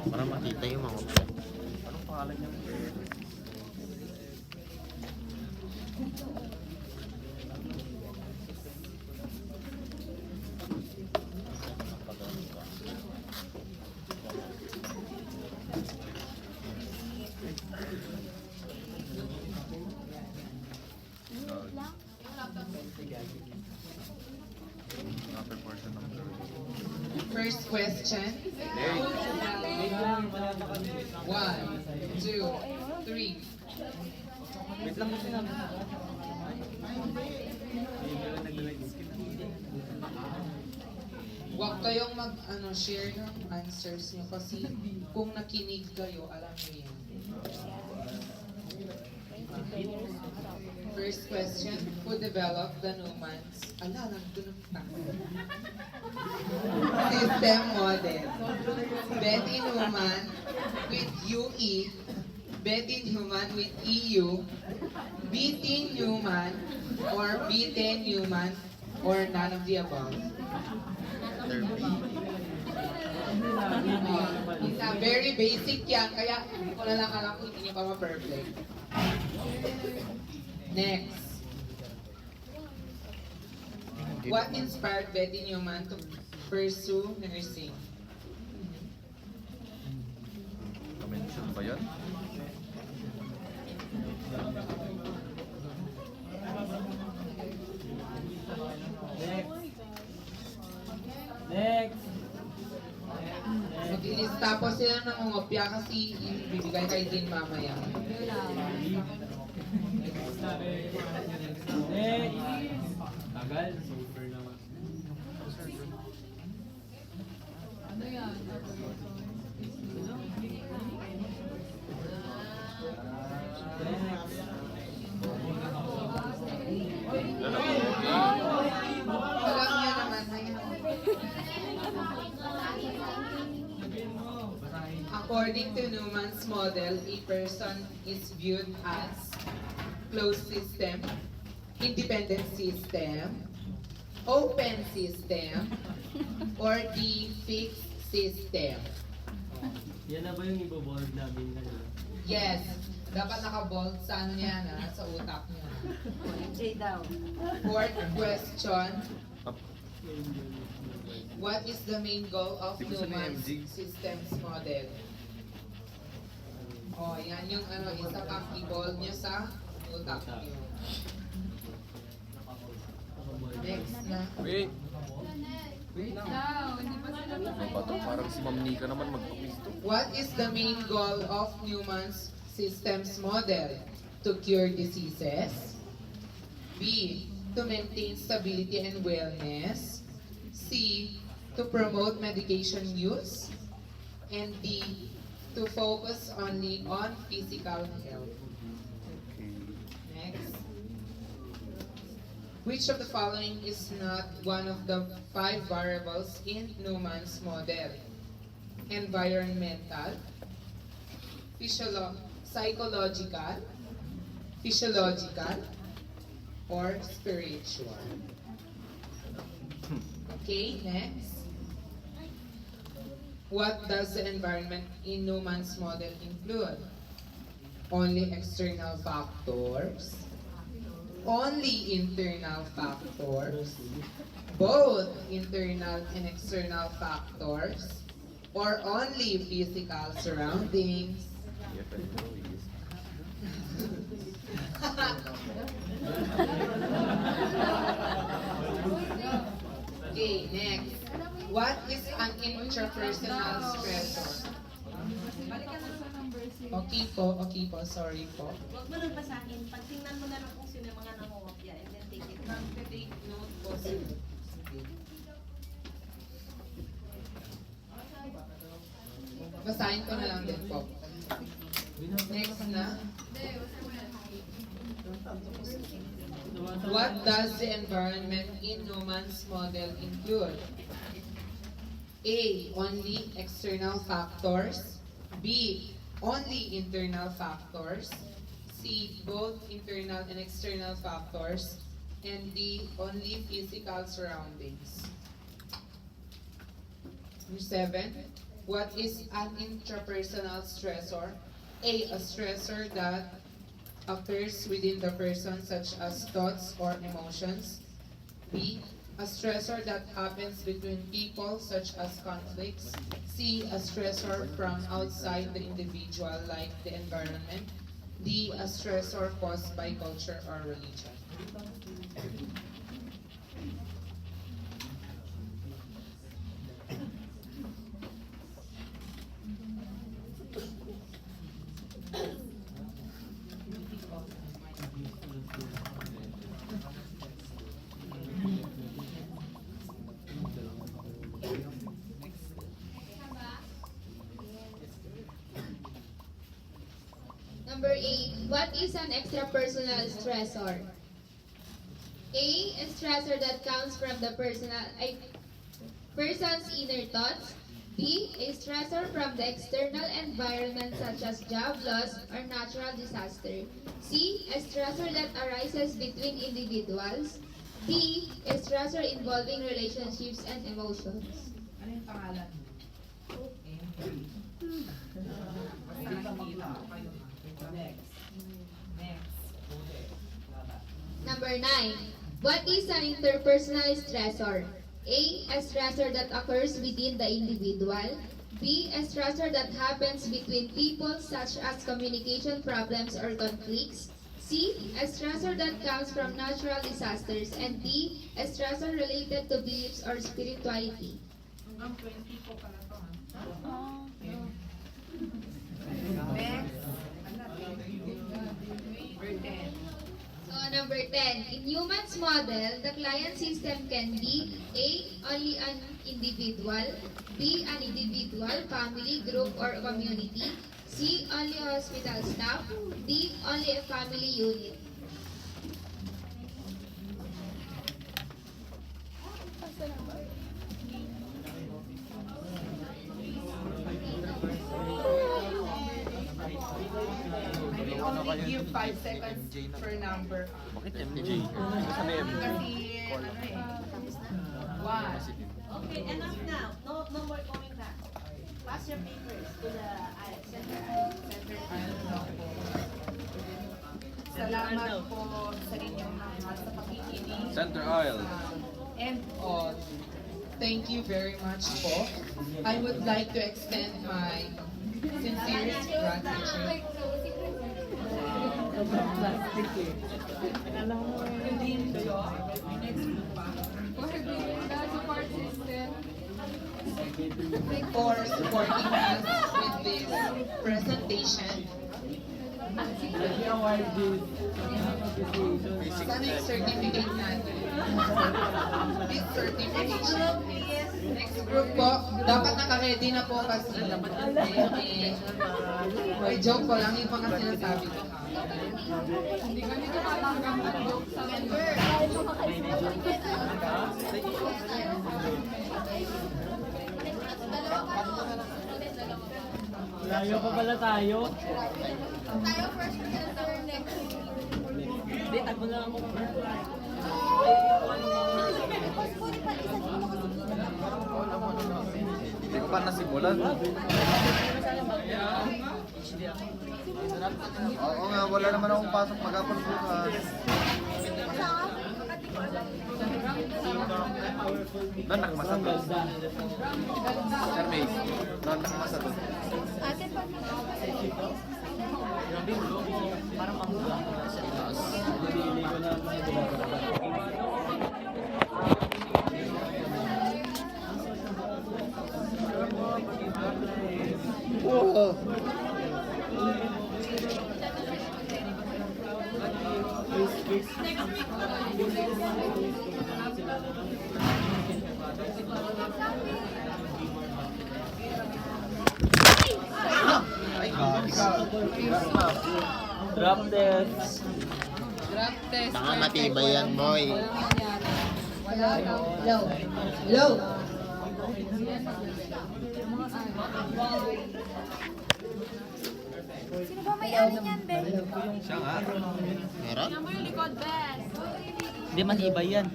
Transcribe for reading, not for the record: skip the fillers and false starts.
Para makita yung mga option. Anong pangalan niya? Upper portion ng First question. 1, 2, 3. wait lang kasi namin. Huwag kayong share ng answers niyo kasi kung nakinig kayo, alam niyo yan. First question, who developed the Newman's system model? Betty Newman with UE, Betty Newman with EU, BT Newman, or BT Newman, or none of the above? Isa, very basic yan, kaya hindi ko na lang alam kung hindi nyo pa ma-perfect. Next. What inspired Betty Newman to pursue nursing? Na-mention ba yan? Next. Mag-ilista po sila ng ngopya kasi ibibigay kay din mamaya. Next. Tagal. Super naman. Ano yan? Alam niya naman na yan. According to Newman's model, a person is viewed as closed system, independent system, open system, or the fixed system. Yan na ba yung iboboard namin kanina? Yes, dapat nakabold sa ano yan, sa utak niya. Fourth question, what is the main goal of Di ba sa Newman's MG? systems model? Oh, yan yung isa pang i-bold nyo sa utak nyo. Next na. Wait! Now, hindi pa sila Ano ba to? Parang si Ma'am Nika naman magpapis to. What is the main goal of Newman's systems model? To cure diseases? B. To maintain stability and wellness? C. To promote medication use? And D. To focus only on physical health? Okay. Next. Which of the following is not one of the 5 variables in Newman's model? Environmental, psychological, physiological, or spiritual? Okay, next. What does the environment in Newman's model include? Only external factors? Only internal factors? Both internal and external factors? Or only physical surroundings? Yep, I know he is. Okay, next. What is an intrapersonal stressor? Balikan na sa number 6. Okay po, sorry po. Huwag mo nang basahin. Pagtingnan mo na lang kung sino yung mga nangungopya and then take it down. Take note po. Basahin ko na lang din po. Next na. What does the environment in Newman's model include? A. Only external factors. B. Only internal factors. C. Both internal and external factors. And D. Only physical surroundings. Number 7. What is an intrapersonal stressor? A stressor that occurs within the person such as thoughts or emotions. B, a stressor that happens between people such as conflicts. C, a stressor from outside the individual like the environment. D, a stressor caused by culture or religion. Number 8. What is an extrapersonal stressor? A. A stressor that comes from the person's inner thoughts. B. A stressor from the external environment such as job loss or natural disaster. C. A stressor that arises between individuals. D. A stressor involving relationships and emotions. Ano yung pangalan mo? Number 9. What is an interpersonal stressor? A. A stressor that occurs within the individual. B. A stressor that happens between people such as communication problems or conflicts. C. A stressor that comes from natural disasters. And D. A stressor related to beliefs or spirituality. Hanggang 20 po pala to, ha? Next. Number 10. So, number 10. In humans model, the client system can be A. Only an individual. B. An individual, family, group, or community. C. Only hospital staff. D. Only a family unit. I will only give 5 seconds per number. Bakit MJ? Kasi may MJ. Kasi, ano eh. 1. Okay, enough now. No more going back. Pass your papers to the center aisle. Salamat po sa inyong mga sa pakikinig. Center aisle. And all. Thank you very much po. I would like to extend my sincerest gratitude. Support system. For supporting us with this presentation. Sana yung certificate natin. This certification. Next group po, dapat naka-ready na po kasi. May joke ko lang yung mga sinasabi ko. Hindi kami tumatanggap ng joke sa member. Layo pa pala tayo. Tayo first presenter next. Hindi, tago na ako. Hindi ko pa nasimulan. Oo nga, wala naman akong pasok maghapon bukas. Doon nakmasa to. Sir May, doon nakmasa to. Parang panggulang ko na sa itaas. Hindi ko na Wow! Ay, drop test. Drop test. Baka matibay yan, Moy. Wala lang. Low. Low. Sino ba may-ari niyan, Ben? siya nga. Meron? Hindi, matibay yan.